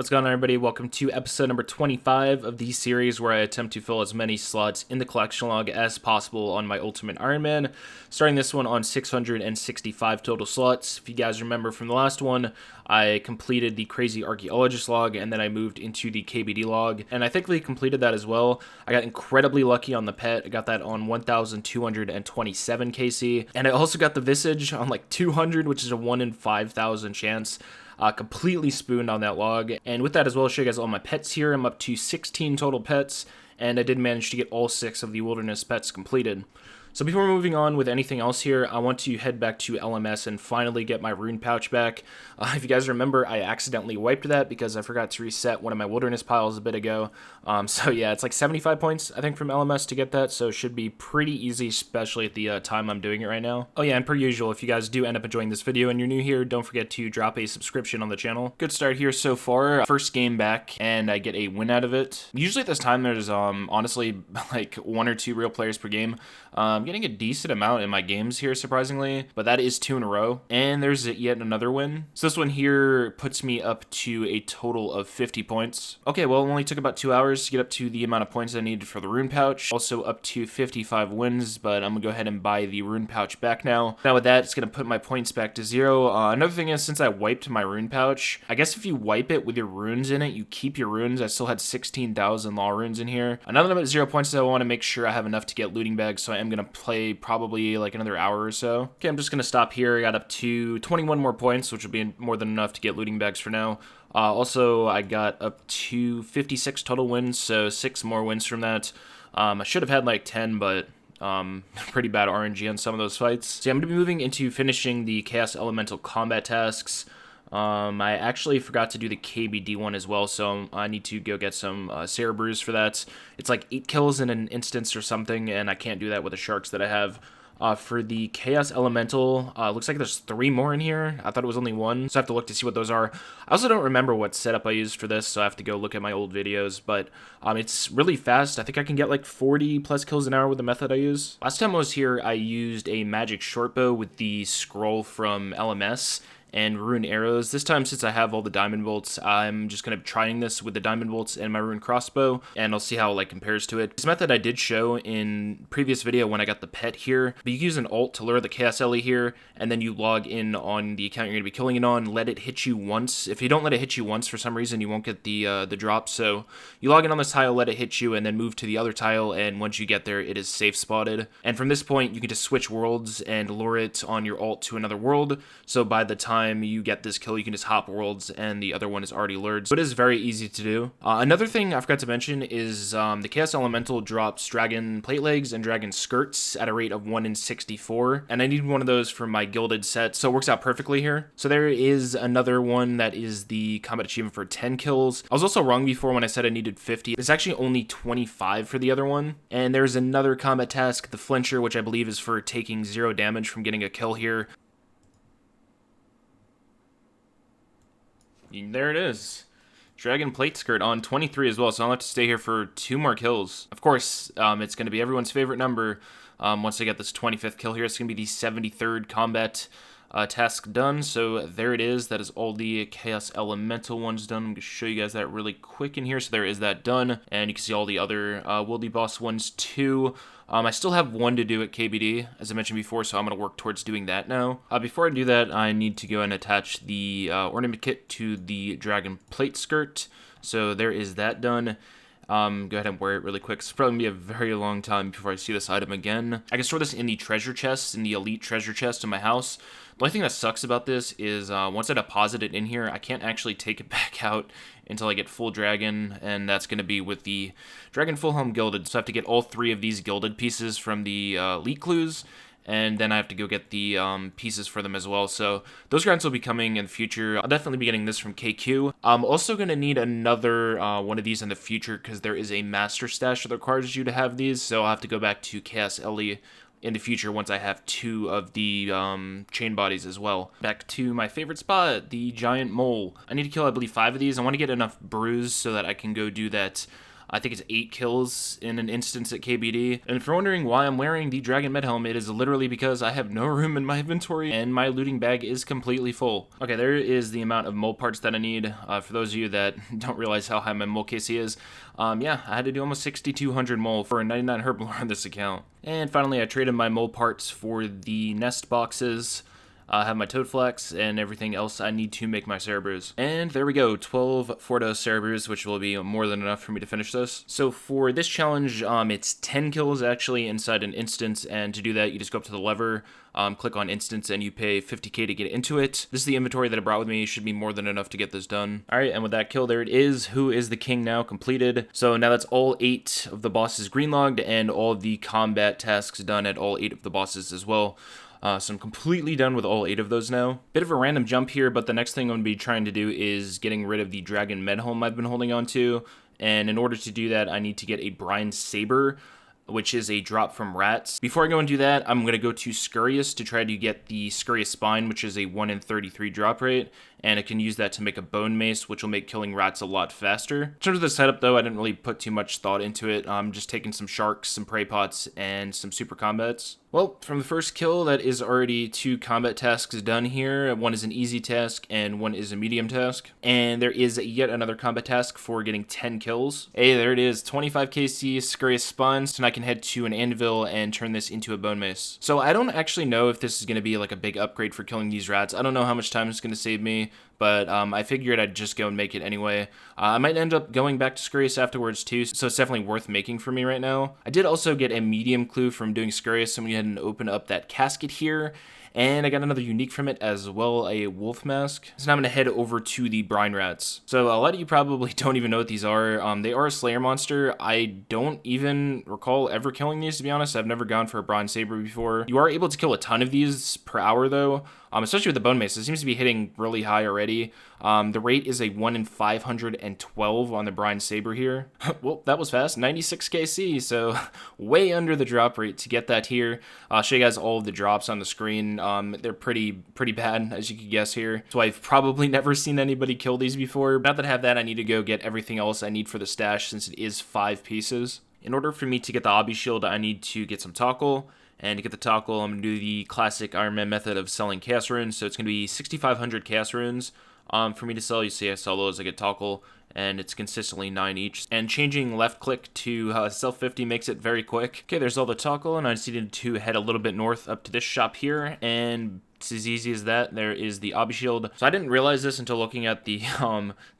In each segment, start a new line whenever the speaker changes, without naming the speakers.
What's going on, everybody? Welcome to episode number 25 of the series where I attempt to fill as many slots in the collection log as possible on my Ultimate Ironman. Starting this one on 665 total slots. If you guys remember from the last one, I completed the Crazy Archaeologist log and then I moved into the KBD log, and I thankfully completed that as well. I got incredibly lucky on the pet. I got that on 1,227 KC, and I also got the Visage on like 200, which is a 1 in 5,000 chance. Completely spooned on that log. And with that as well, I'll show you guys all my pets here. I'm up to 16 total pets, and I did manage to get all 6 of the wilderness pets completed. So before moving on with anything else here, I want to head back to LMS and finally get my rune pouch back. If you guys remember, I accidentally wiped that because I forgot to reset one of my wilderness piles a bit ago. So yeah, it's like 75 points, I think, from LMS to get that, so it should be pretty easy, especially at the time I'm doing it right now. Oh yeah, and per usual, if you guys do end up enjoying this video and you're new here, don't forget to drop a subscription on the channel. Good start here so far. First game back, and I get a win out of it. Usually at this time, there's honestly like 1 or 2 real players per game. I'm getting a decent amount in my games here, surprisingly, but that is 2 in a row. And there's yet another win. So this one here puts me up to a total of 50 points. Okay, well, it only took about 2 hours to get up to the amount of points I needed for the rune pouch. Also up to 55 wins, but I'm gonna go ahead and buy the rune pouch back now. Now with that, it's gonna put my points back to 0. Another thing is, since I wiped my rune pouch, I guess if you wipe it with your runes in it, you keep your runes. I still had 16,000 law runes in here. Now that I'm at 0 points, I want to make sure I have enough to get looting bags, so I am gonna play probably like another hour or so. Okay, I'm just gonna stop here. I got up to 21 more points, which will be more than enough to get looting bags for now. Also, I got up to 56 total wins, so 6 more wins from that. I should have had like 10, but pretty bad RNG on some of those fights. So yeah, I'm going to be moving into finishing the Chaos Elemental combat tasks. I actually forgot to do the KBD one as well, so I need to go get some Cerebrews for that. It's like 8 kills in an instance or something, and I can't do that with the sharks that I have. For the Chaos Elemental, looks like there's 3 more in here. I thought it was only 1, so I have to look to see what those are. I also don't remember what setup I used for this, so I have to go look at my old videos, but it's really fast. I think I can get like 40 plus kills an hour with the method I use. Last time I was here, I used a magic shortbow with the scroll from LMS and rune arrows. This time, since I have all the diamond bolts, I'm just going to be trying this with the diamond bolts and my rune crossbow, and I'll see how it like compares to it. This method I did show in previous video when I got the pet here, but you use an alt to lure the Chaos Ellie here, and then you log in on the account you're going to be killing it on, let it hit you once. If you don't let it hit you once, for some reason, you won't get the drop, so you log in on this tile, let it hit you, and then move to the other tile, and once you get there, it is safe spotted. And from this point, you can just switch worlds and lure it on your alt to another world, so by the time you get this kill, you can just hop worlds and the other one is already lured. So it is very easy to do. Another thing I forgot to mention is the Chaos Elemental drops Dragon Plate Legs and Dragon Skirts at a rate of 1 in 64, and I need one of those for my Gilded set, so it works out perfectly here. So there is another one that is the combat achievement for 10 kills. I was also wrong before when I said I needed 50. It's actually only 25 for the other one. And there's another combat task, the Flincher, which I believe is for taking 0 damage from getting a kill here. There it is. Dragon Plate Skirt on 23 as well, so I'll have to stay here for 2 more kills. Of course, it's going to be everyone's favorite number. Once I get this 25th kill here, it's going to be the 73rd combat task done. So there it is. That is all the Chaos Elemental ones done. I'm going to show you guys that really quick in here. So there is that done, and you can see all the other Wildy Boss ones too. I still have 1 to do at KBD, as I mentioned before, so I'm going to work towards doing that now. Before I do that, I need to go and attach the ornament kit to the Dragon Plate Skirt. So there is that done. Go ahead and wear it really quick. It's probably going to be a very long time before I see this item again. I can store this in the treasure chest, in the elite treasure chest in my house. The only thing that sucks about this is once I deposit it in here, I can't actually take it back out until I get full dragon, and that's going to be with the Dragon Full Helm Gilded. So I have to get all 3 of these gilded pieces from the elite clues, and then I have to go get the pieces for them as well. So those grants will be coming in the future. I'll definitely be getting this from KQ. I'm also going to need another one of these in the future because there is a master stash that requires you to have these. So I'll have to go back to Chaos Ellie in the future once I have 2 of the chain bodies as well. Back to my favorite spot, the giant mole. I need to kill, I believe, 5 of these. I want to get enough brews so that I can go do that I think it's 8 kills in an instance at KBD. And if you're wondering why I'm wearing the Dragon Med Helm, it is literally because I have no room in my inventory and my looting bag is completely full. Okay, there is the amount of mold parts that I need. For those of you that don't realize how high my mold KC is, yeah, I had to do almost 6,200 mold for a 99 herb lore on this account. And finally, I traded my mold parts for the nest boxes. I have my Toad Flax and everything else I need to make my Cerberus. And there we go, 12 Fordos Cerberus, which will be more than enough for me to finish this. So for this challenge, it's 10 kills actually inside an instance, and to do that, you just go up to the lever, click on instance, and you pay 50k to get into it. This is the inventory that I brought with me. It should be more than enough to get this done. Alright, and with that kill, there it is. Who is the king now completed. So now that's all 8 of the bosses green logged, and all of the combat tasks done at all 8 of the bosses as well. So I'm completely done with all 8 of those now. Bit of a random jump here, but the next thing I'm going to be trying to do is getting rid of the Dragon Med Helm I've been holding on to. And in order to do that, I need to get a Brine Saber, which is a drop from rats. Before I go and do that, I'm going to go to Scurrius to try to get the Scurrius Spine, which is a 1 in 33 drop rate, and I can use that to make a bone mace, which will make killing rats a lot faster. In terms of the setup, though, I didn't really put too much thought into it. I'm just taking some sharks, some prey pots, and some super combats. Well, from the first kill, that is already 2 combat tasks done here. One is an easy task, and one is a medium task. And there is yet another combat task for getting 10 kills. Hey, there it is, 25 KC, Scurrius Spines, and I can head to an anvil and turn this into a bone mace. So I don't actually know if this is going to be like a big upgrade for killing these rats. I don't know how much time it's going to save me, but I figured I'd just go and make it anyway. I might end up going back to Scurrius afterwards too, so it's definitely worth making for me right now. I did also get a medium clue from doing Scurrius, so we had to open up that casket here, and I got another unique from it as well, a wolf mask. So now I'm going to head over to the brine rats. So a lot of you probably don't even know what these are. They are a slayer monster. I don't even recall ever killing these, to be honest. I've never gone for a brine saber before. You are able to kill a ton of these per hour though, especially with the bone mace. It seems to be hitting really high already. The rate is a 1 in 512 on the brine saber here. Well, that was fast, 96 KC, so way under the drop rate to get that here. I'll show you guys all of the drops on the screen. They're pretty bad, as you could guess here. So I've probably never seen anybody kill these before. Now that I have that, I need to go get everything else I need for the stash, since it is 5 pieces. In order for me to get the obby shield, I need to get some Tokkul. And to get the Tokkul, I'm going to do the classic Ironman method of selling chaos runes. So it's going to be 6,500 chaos runes for me to sell. You see I sell those, I get Tokkul, and it's consistently 9 each. And changing left click to sell 50 makes it very quick. Okay, there's all the Tokkul, and I just needed to head a little bit north up to this shop here, and it's as easy as that. There is the obby shield. So I didn't realize this until looking at the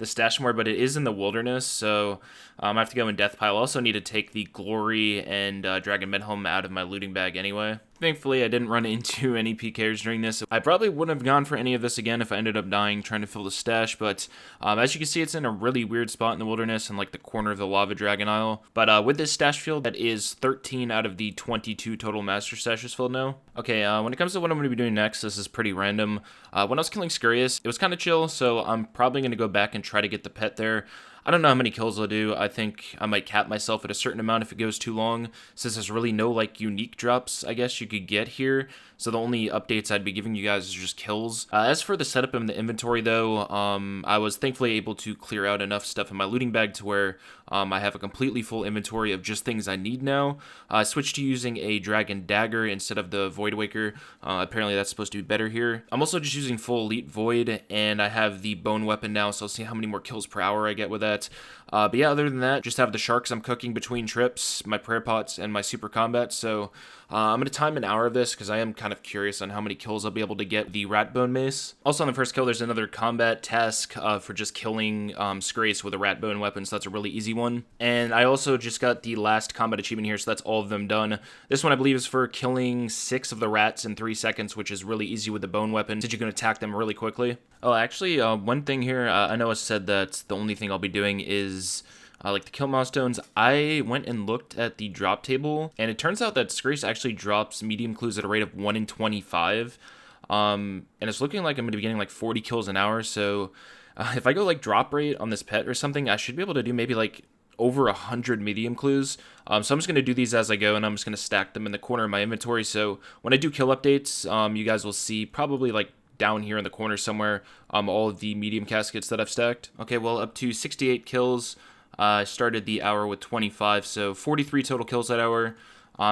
stash more, but it is in the wilderness, so I have to go in death pile. I also need to take the glory and Dragon Med Helm out of my looting bag anyway. Thankfully, I didn't run into any PKers during this. I probably wouldn't have gone for any of this again if I ended up dying trying to fill the stash, but as you can see, it's in a really weird spot in the wilderness in like the corner of the Lava Dragon Isle. But with this stash field, that is 13 out of the 22 total master stashes filled now. Okay, when it comes to what I'm going to be doing next, this is pretty random. When I was killing Scurrius, it was kind of chill, so I'm probably going to go back and try to get the pet there. I don't know how many kills I'll do. I think I might cap myself at a certain amount if it goes too long, since there's really no like unique drops I guess you could get here. So the only updates I'd be giving you guys is just kills. As for the setup in the inventory though, I was thankfully able to clear out enough stuff in my looting bag to where I have a completely full inventory of just things I need now. I switched to using a Dragon Dagger instead of the Void Waker. Apparently that's supposed to be better here. I'm also just using full Elite Void, and I have the Bone Weapon now, so I'll see how many more kills per hour I get with that. But yeah, other than that, just have the sharks I'm cooking between trips, my prayer pots, and my super combat. So I'm going to time an hour of this because I am kind of curious on how many kills I'll be able to get the rat bone mace. Also on the first kill, there's another combat task for just killing Scurrius with a rat bone weapon, so that's a really easy one. And I also just got the last combat achievement here, so that's all of them done. This one I believe is for killing 6 of the rats in 3 seconds, which is really easy with the bone weapon, since you can attack them really quickly. Oh, actually, one thing here, I know I said that the only thing I'll be doing is like the kill milestones. I went and looked at the drop table, and it turns out that Scurrius actually drops medium clues at a rate of 1 in 25. And it's looking like I'm going to be getting like 40 kills an hour, so if I go like drop rate on this pet or something, I should be able to do maybe like over 100 medium clues. So I'm just going to do these as I go, and I'm just going to stack them in the corner of my inventory, so when I do kill updates, you guys will see probably like down here in the corner somewhere all of the medium caskets that I've stacked. Okay, well, up to 68 kills. I started the hour with 25, so 43 total kills that hour.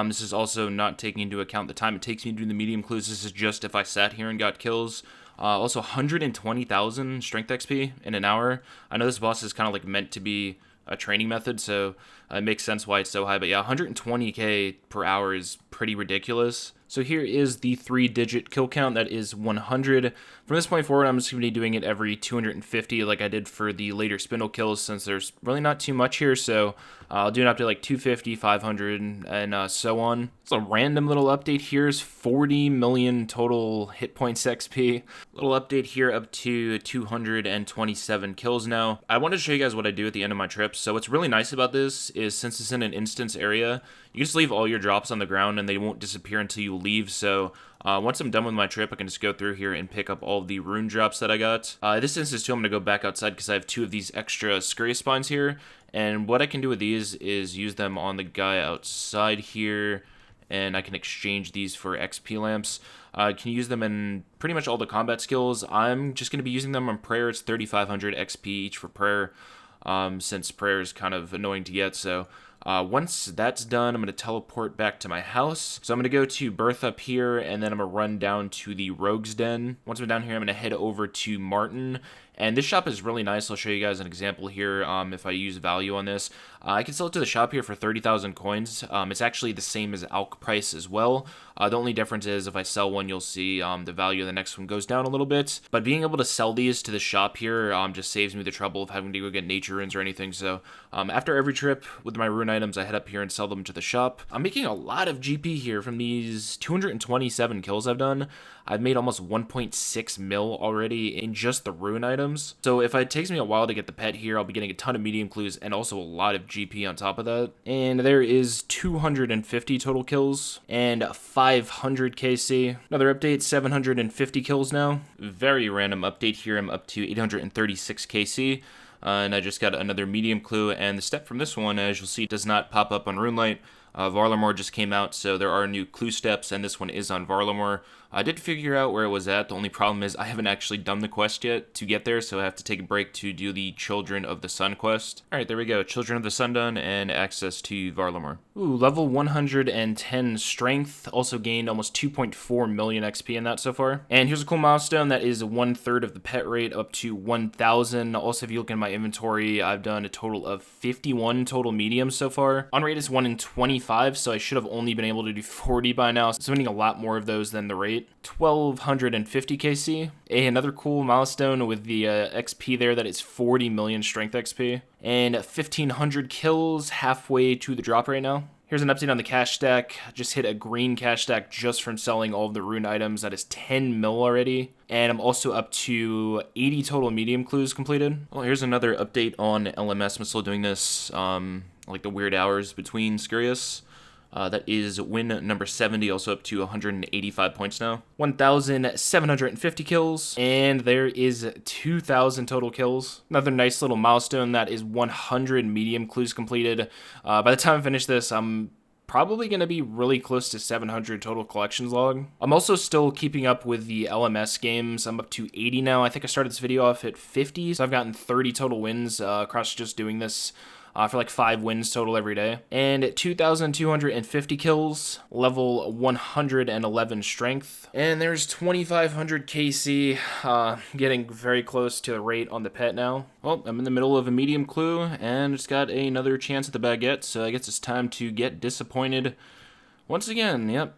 This is also not taking into account the time it takes me to do the medium clues. This is just if I sat here and got kills. Also, 120,000 strength XP in an hour. I know this boss is kind of like meant to be a training method, so it makes sense why it's so high. But yeah, 120k per hour is pretty ridiculous. So here is the 3-digit kill count. That is 100. From this point forward, I'm just going to be doing it every 250 like I did for the later spindle kills, since there's really not too much here. So I'll do it up to like 250, 500, and so on. It's a random little update here. Is 40 million total hit points XP. Little update here up to 227 kills now. I wanted to show you guys what I do at the end of my trips. So what's really nice about this is, since it's in an instance area, you can just leave all your drops on the ground and they won't disappear until you leave. So once I'm done with my trip, I can just go through here and pick up all the rune drops that I got. This instance too, I'm going to go back outside because I have 2 of these extra Scurrius spines here. And what I can do with these is use them on the guy outside here, and I can exchange these for XP lamps. I can use them in pretty much all the combat skills. I'm just going to be using them on prayer. It's 3,500 XP each for prayer, since prayer is kind of annoying to get. So once that's done, I'm going to teleport back to my house. So I'm going to go to Birth up here, and then I'm going to run down to the Rogue's Den. Once I'm down here, I'm going to head over to Martin. And this shop is really nice. I'll show you guys an example here if I use value on this. I can sell it to the shop here for 30,000 coins. It's actually the same as Alk price as well. The only difference is if I sell one, you'll see the value of the next one goes down a little bit. But being able to sell these to the shop here just saves me the trouble of having to go get nature runes or anything. So after every trip with my rune items, I head up here and sell them to the shop. I'm making a lot of GP here from these 227 kills I've done. I've made almost 1.6 mil already in just the rune items. So if it takes me a while to get the pet here, I'll be getting a ton of medium clues and also a lot of GP on top of that. And there is 250 total kills and 500 KC. Another update, 750 kills now. Very random update here. I'm up to 836 KC. And I just got another medium clue, and the step from this one, as you'll see, does not pop up on RuneLight. Varlamore just came out, so there are new clue steps, and this one is on Varlamore. I did figure out where it was at. The only problem is I haven't actually done the quest yet to get there, so I have to take a break to do the Children of the Sun quest. Alright, there we go. Children of the Sun done, and access to Varlamore. Ooh, level 110 strength. Also gained almost 2.4 million XP in that so far. And here's a cool milestone. That is 1/3 of the pet rate up to 1,000. Also, if you look in my inventory, I've done a total of 51 total mediums so far. On rate is 1 in 25, so I should have only been able to do 40 by now. So I'm getting a lot more of those than the rate. 1,250 KC. Another cool milestone with the XP there, that is 40 million strength XP. And 1,500 kills, halfway to the drop right now. Here's an update on the cash stack. Just hit a green cash stack just from selling all of the rune items. That is 10 mil already. And I'm also up to 80 total medium clues completed. Well, here's another update on LMS. I'm still doing this like the weird hours between Scurrius. That is win number 70, also up to 185 points now. 1,750 kills, and there is 2,000 total kills. Another nice little milestone, that is 100 medium clues completed. By the time I finish this, I'm probably going to be really close to 700 total collections log. I'm also still keeping up with the LMS games. I'm up to 80 now. I think I started this video off at 50, so I've gotten 30 total wins across just doing this. For like 5 wins total every day. And 2,250 kills, level 111 strength. And there's 2,500 KC, getting very close to the rate on the pet now. Well, I'm in the middle of a medium clue, and just got another chance at the baguette, so I guess it's time to get disappointed. Once again, yep,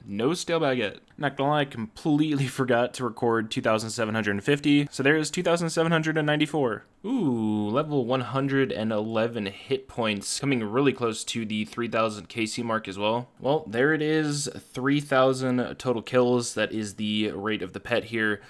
no stale baguette. Not gonna lie, I completely forgot to record 2,750, so there's 2,794. Ooh, level 111 hit points, coming really close to the 3,000 KC mark as well. Well, there it is, 3,000 total kills. That is the rate of the pet here.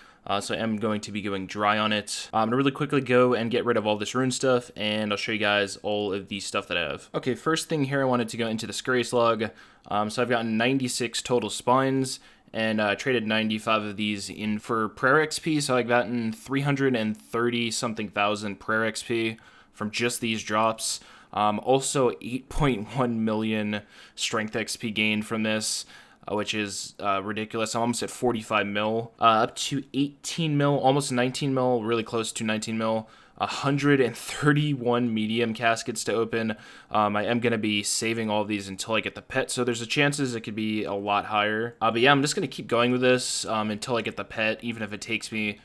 So I am going to be going dry on it. I'm going to really quickly go and get rid of all this rune stuff, and I'll show you guys all of the stuff that I have. Okay, first thing here, I wanted to go into the Scurrius log. So I've gotten 96 total spines, and traded 95 of these in for prayer XP, so I've gotten 330 something thousand prayer XP from just these drops. Also 8.1 million strength XP gained from this, which is ridiculous. I'm almost at 45 mil, up to 18 mil, almost 19 mil, really close to 19 mil 131 medium caskets to open. I am going to be saving all of these until I get the pet, so there's a chances it could be a lot higher. But yeah, I'm just going to keep going with this until I get the pet, even if it takes me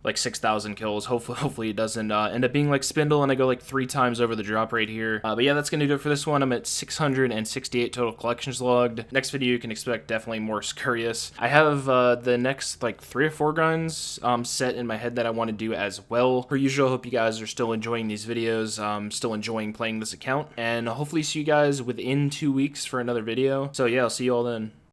like 6,000 kills. Hopefully it doesn't end up being like Spindle and I go like 3 times over the drop rate here. But yeah, that's gonna do it for this one. I'm at 668 total collections logged. Next video you can expect definitely more Scurrius. I have the next like 3 or 4 guns set in my head that I want to do as well. Per usual, hope you guys are still enjoying these videos, still enjoying playing this account, and hopefully see you guys within 2 weeks for another video. So yeah, I'll see you all then.